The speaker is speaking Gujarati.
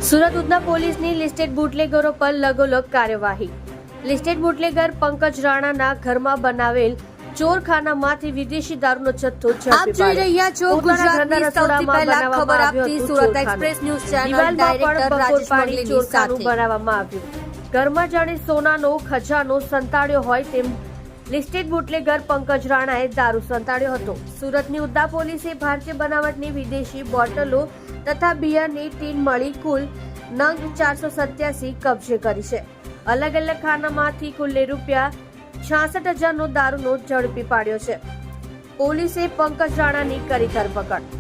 સુરત ઉધના પોલીસની લિસ્ટેડ બુટલેગરો પર લગોલગ કાર્યવાહી। લિસ્ટેડ બુટલેગર પંકજ રાણાના ઘરમાં બનાવેલ ચોરખાનામાંથી વિદેશી દારૂનો જથ્થો ઝડપી આપ જોઈ રહ્યા છો ગુજરાતની સૌથી પહેલા ખબર આપતી Surat express news channel director Rajesh મંગલીની સાથે બનાવવામાં આવ્યું। ઘરમાં જાણે સોનાનો ખજાનો સંતાડ્યો હોય તેમ લિસ્ટેડ બુટલેગર પંકજ રાણાએ દારૂ સંતાડ્યો હતો। સુરતની ઉધના પોલીસે ભારતીય બનાવટની વિદેશી બોટલો તથા બિયરની ટીન મળી કુલ નંગ 487 કબજે કરી છે। અલગ અલગ ખાનામાંથી કુલ ₹66,000નો દારૂનો ઝડપી પાડ્યો છે। પોલીસે પંકજ રાણાની કરી ધરપકડ।